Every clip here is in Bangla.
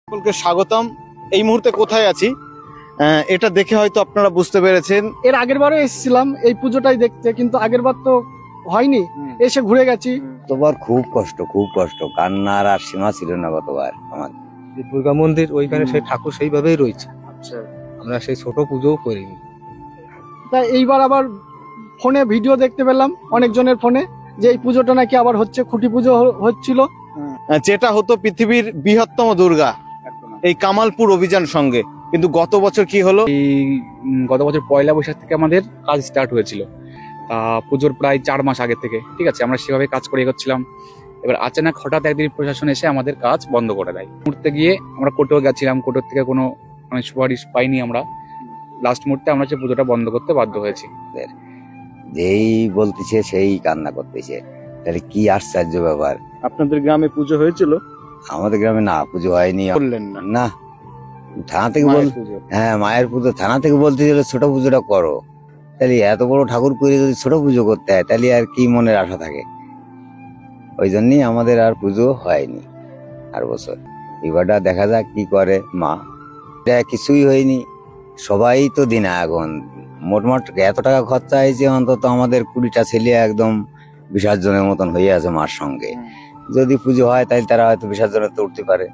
সকলকে স্বাগতম। এই মুহূর্তে কোথায় আছি এটা দেখে হয়তো আপনারা বুঝতে পেরেছেন। এর আগের বারও এসেছিলাম এই পুজোটাই দেখতে, কিন্তু আগের বার তো হয়নি, এসে ঘুরে গেছি। গতবার খুব কষ্ট, কান্নার আর সীমা ছিল না গতবার আমাদের। দুর্গা মন্দির ওইখানে সেই ঠাকুর সেইভাবেই রয়েছে। আমরা সেই ছোট পুজোও করিনি। তা এইবার আবার ফোনে ভিডিও দেখতে পেলাম অনেকজনের ফোনে যে এই পুজোটা নাকি আবার হচ্ছে, খুঁটি পুজো হচ্ছিল, যেটা হতো পৃথিবীর বৃহত্তম দুর্গা এই কামালপুর অভিযান সঙ্গে। কিন্তু গত বছর কি হলো, গত বছর পয়লা বৈশাখ থেকে আমাদের কাজ স্টার্ট হয়েছিল। পুজোর প্রায় 4 মাস আগে থেকে, ঠিক আছে, আমরা সেভাবে কাজ করে এগোচ্ছিলাম। এবার আচানক হঠাৎ একদিন প্রশাসন এসে আমাদের কাজ বন্ধ করে দেয়। মুহূর্তে গিয়ে আমরা কোর্টেও গেছিলাম, কোর্টের থেকে কোনো সুপারিশ পাইনি আমরা। লাস্ট মুহূর্তে আমরা পুজোটা বন্ধ করতে বাধ্য হয়েছি। যেই বলতেছে সেই কান্না করতেছে, তাহলে কি আশ্চর্য ব্যাপার। আপনাদের গ্রামে পুজো হয়েছিল? আমাদের গ্রামে না, পুজো হয়নি। বললেন না? না, থানা থেকে বল, হ্যাঁ মায়ের পুজো থানা থেকে বলতেছিল ছোট পুজোটা করো। তাহলে এত বড় ঠাকুর করে যদি ছোট পুজো করতে হয় তাহলে আর কি মনের আশা থাকে। ওই জন্যই আমাদের আর পুজো হয়নি আর বছর। এবারটা দেখা যাক কি করে মা। কিছুই হয়নি, সবাই তো দিনা এখন মোটমাট এত টাকা খরচা হয়েছে, অন্তত আমাদের 20টা ছেলে একদম বিসর্জনের মতন হয়ে আছে মার সঙ্গে। যদি পুজো হয় তাহলে তারা হয়তো বিসর্জনে তো উঠতে পারে।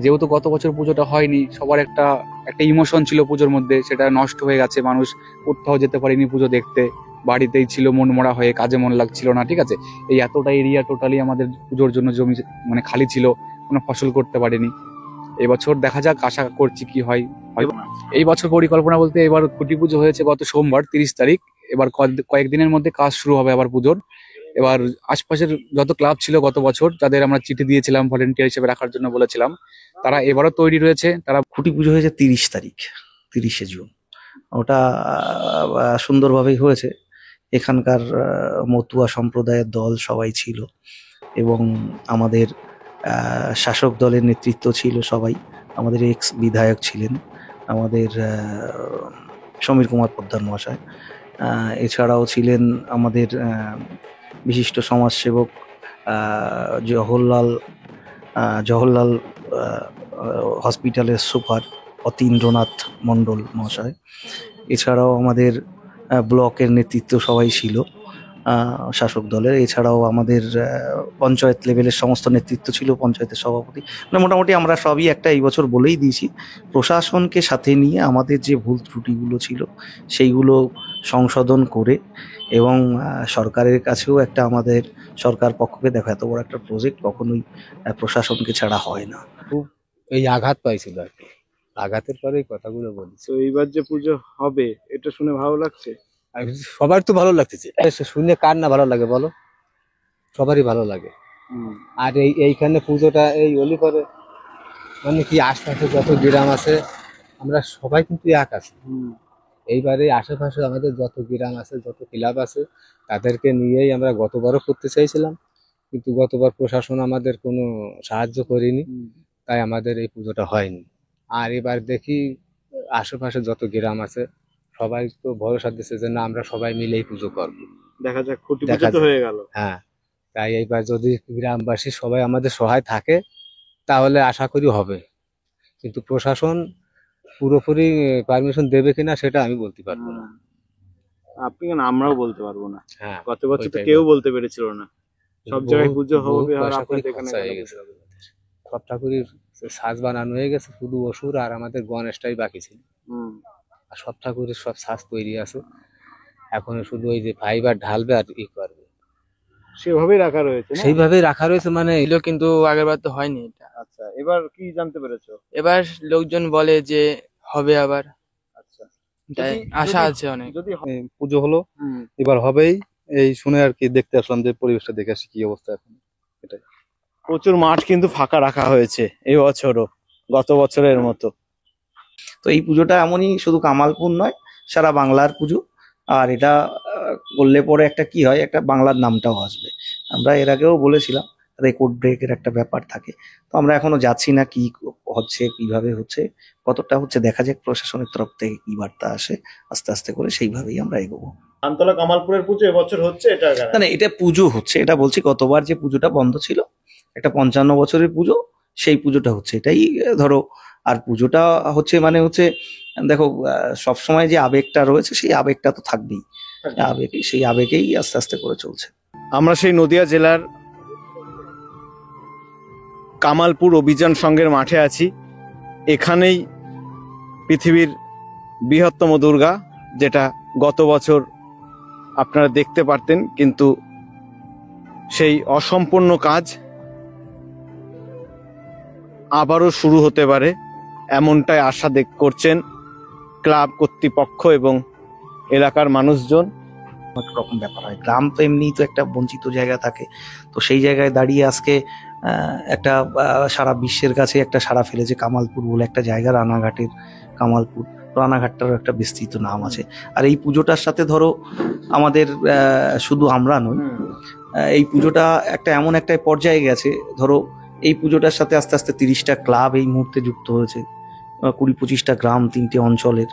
যেহেতু গত বছর পুজোটা হয়নি, সবার একটা ইমোশন ছিল পুজোর মধ্যে, সেটা নষ্ট হয়ে গেছে। মানুষ কোথাও যেতে পারেনি পুজো দেখতে, বাড়িতেই ছিল মন মরা হয়ে, কাজে মন লাগছিল না, ঠিক আছে। এই এতটা এরিয়া টোটালি আমাদের পুজোর জন্য জমি খালি ছিল, কোনো ফসল করতে পারেনি। এবছর দেখা যাক, আশা করছি কি হয়। এই বছর পরিকল্পনা বলতে, এবার খুঁটি পুজো হয়েছে গত সোমবার 30 তারিখ। এবার কয়েকদিনের মধ্যে কাজ শুরু হবে আবার পুজোর। এবার আশপাশের যত ক্লাব ছিল গত বছর, যাদের আমরা চিঠি দিয়েছিলাম ভলেন্টিয়ার হিসেবে রাখার জন্য বলেছিলাম, তারা এবারও তৈরি রয়েছে। তারা খুঁটি পুজো হয়েছে 30 তারিখ, 30শে জুন। ওটা সুন্দরভাবেই হয়েছে। এখানকার মতুয়া সম্প্রদায়ের দল সবাই ছিল এবং আমাদের শাসক দলের নেতৃত্ব ছিল সবাই। আমাদের এক্স বিধায়ক ছিলেন আমাদের সমীর কুমার পোদ্দার মহাশয়। এছাড়াও ছিলেন আমাদের বিশিষ্ট সমাজসেবক জওহরলাল হসপিটালের সুপার অতীন্দ্রনাথ মণ্ডল মহাশয়। এছাড়াও আমাদের ব্লকের নেতৃত্ব সবাই ছিল শাসক দলের। এছাড়াও আমাদের পঞ্চায়েত লেভেলের সমস্ত নেতৃত্ব ছিল, পঞ্চায়েতের সভাপতি। মানে মোটামুটি আমরা সবই এই বছর বলেই দিয়েছি, প্রশাসনকে সাথে নিয়ে আমাদের যে ভুল ত্রুটিগুলো ছিল সেইগুলো সংশোধন করে, এবং সরকারের কাছেও আমাদের সরকার পক্ষকে দেখো, এত বড় একটা প্রজেক্ট কখনোই প্রশাসনকে ছাড়া হয় না। এই আঘাত পাইছিল আর কি, আঘাতের পরে এই কথাগুলো বলছি। তো এইবার যে পুজো হবে এটা শুনে ভালো লাগছে? সবার তো ভালো লাগতেছে, শুনে কার না ভালো লাগে বলো, সবারই ভালো লাগে। আর এইখানে পুজোটা এই অলি করে, মানে কি আশপাশে যত গ্রাম আছে আমরা সবাই কিন্তু এক আছি। এইবারে আশেপাশে আমাদের যত গ্রাম আছে, যত ক্লাব আছে, তাদেরকে নিয়েই আমরা গতবারও করতে চাইছিলাম, কিন্তু গতবার প্রশাসন আমাদের কোনো সাহায্য করেনি, তাই আমাদের এই পুজোটা হয়নি। আর এবার দেখি আশেপাশে যত গ্রাম আছে সবাই তো ভরসা দিচ্ছে যে না, আমরা সবাই মিলেই পুজো করবো। দেখা যাক, খুঁটি পুজো তো হয়ে গেল। হ্যাঁ, তাই এইবার যদি গ্রামবাসী সবাই আমাদের সহায় থাকে তাহলে আশা করি হবে, কিন্তু প্রশাসন পুরোপুরি পারমিশন দেবে কিনা সেটা আমি বলতে পারবো না। আপনি কেন, আমরাও বলতে পারবো না। হ্যাঁ, গত বছর তো কেউ বলতে পেরেছিল না সব জায়গায় পুজো হবে। সব ঠাকুরের সাজ বানানো হয়ে গেছে, শুধু অসুর আর আমাদের গণেশটাই বাকি ছিল। আর সব ঠাকুরের সব সাজ তৈরি আছে, এখন শুধু ওই যে ফাইবার ঢালবে আর করবে, সেভাবেই রাখা রয়েছে। সেইভাবেই রাখা রয়েছে, মানে এলো, কিন্তু আগেরবার তো হয়নি এটা। আচ্ছা, এবার কি জানতে পেরেছো? এবার লোকজন বলে যে হবে আবার। আচ্ছা, তাই আশা আছে অনেক। যদি পুজো হলো, এবার হবেই এই শুনে আর কি দেখতে আসলাম, যে পরিবেশটা দেখে আসি কি অবস্থা এখন। এটাই, প্রচুর মাঠ কিন্তু ফাঁকা রাখা হয়েছে এই বছরও, গত বছরের মতো। তো এই পুজোটা এমনই, শুধু কামালপুর নয়, সারা বাংলার পুজো। আর এটা করলে পরে কি হয়, বাংলার নামটাও আসবে। আমরা এর আগেও বলেছিলাম রেকর্ড ব্রেকের একটা ব্যাপার থাকে, তো আমরা এখনো যাচ্ছি না কি হচ্ছে, কিভাবে হচ্ছে, কতটা হচ্ছে, দেখা যাক প্রশাসনের তরফ থেকে কি বার্তা আসে। আস্তে আস্তে করে সেইভাবেই আমরা এগোবো। আমতলা কামালপুরের পুজো এবছর হচ্ছে? এটা না, এটা পুজো হচ্ছে, এটা বলছি গতবার যে পুজোটা বন্ধ ছিল, একটা 55 বছরের পুজো, সেই পুজোটা হচ্ছে এটাই ধরো। আর পুজোটা হচ্ছে মানে হচ্ছে দেখো সবসময় যে আবেগটা রয়েছে সেই আবেগটা তো থাকবেই, সেই আবেগেই আস্তে আস্তে করে চলছে। আমরা সেই নদিয়া জেলার কামালপুর অভিযান সংঘের মাঠে আছি। এখানেই পৃথিবীর বৃহত্তম দুর্গা, যেটা গত বছর আপনারা দেখতে পারতেন, কিন্তু সেই অসম্পূর্ণ কাজ আবারও শুরু হতে পারে এমনটাই আশা করছেন ক্লাব কর্তৃপক্ষ এবং এলাকার মানুষজন। এক রকম ব্যাপার হয়, গ্রাম তো এমনিই তো একটা বঞ্চিত জায়গা থাকে, তো সেই জায়গায় দাঁড়িয়ে আজকে একটা সারা বিশ্বের কাছে একটা সাড়া ফেলেছে কামালপুর বলে একটা জায়গা, রানাঘাটের কামালপুর। রানাঘাটটারও একটা বিস্তৃত নাম আছে। আর এই পুজোটার সাথে ধরো আমাদের শুধু আমরা নই, এই পুজোটা একটা এমন একটা পর্যায়ে গেছে, ধরো এই পুজোটার সাথে আস্তে আস্তে 30টা ক্লাব এই মুহূর্তে যুক্ত হয়েছে, 20-25টা গ্রাম, 3টে অঞ্চলের।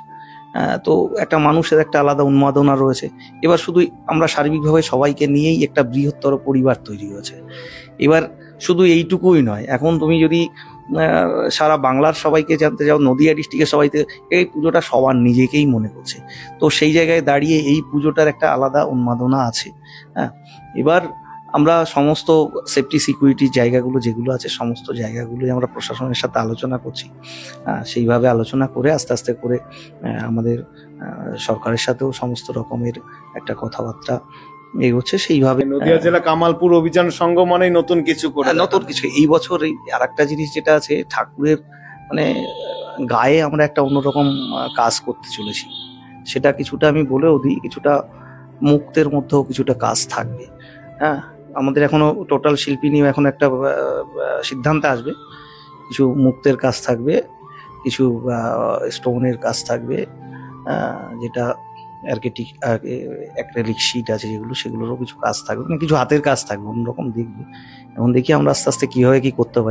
তো একটা মানুষের একটা আলাদা উন্মাদনা রয়েছে। এবার শুধু আমরা সার্বিকভাবে সবাইকে নিয়েই একটা বৃহত্তর পরিবার তৈরি হয়েছে। এবার শুধু এইটুকুই নয়, এখন তুমি যদি সারা বাংলার সবাইকে জানতে যাও, নদিয়া ডিস্ট্রিক্টের সবাইকে, এই পুজোটা সবার নিজেকেই মনে করছে। তো সেই জায়গায় দাঁড়িয়ে এই পুজোটার একটা আলাদা উন্মাদনা আছে। হ্যাঁ, এবার আমরা সমস্ত সেফটি সিকিউরিটির জায়গাগুলো যেগুলো আছে সমস্ত জায়গাগুলোই আমরা প্রশাসনের সাথে আলোচনা করছি। সেইভাবে আলোচনা করে আস্তে আস্তে করে আমাদের সরকারের সাথেও সমস্ত রকমের একটা কথাবার্তা এগোচ্ছে। সেইভাবে নদিয়া জেলা কামালপুর অভিযান সংঘ মানে নতুন কিছু করে, নতুন কিছু এই বছর এই আর একটা জিনিস যেটা আছে, ঠাকুরের মানে গায়ে আমরা একটা অন্যরকম কাজ করতে চলেছি। সেটা কিছুটা আমি বলেও দিই, কিছুটা মুক্তের মধ্যেও কিছুটা কাজ থাকবে। হ্যাঁ, আমাদের এখনো টোটাল শিল্পী নিয়ে এখন একটা সিদ্ধান্তে আসবে। কিছু মুক্তের কাজ থাকবে, কিছু স্টোনের কাজ থাকবে, যেটা অ্যাক্রিলিক শীট আছে যেগুলো, সেগুলোরও কিছু কাজ থাকবে, মানে কিছু হাতের কাজ থাকবে, অন্যরকম দেখবে। এখন দেখি আমরা আস্তে আস্তে কিভাবে কি করতে পারি।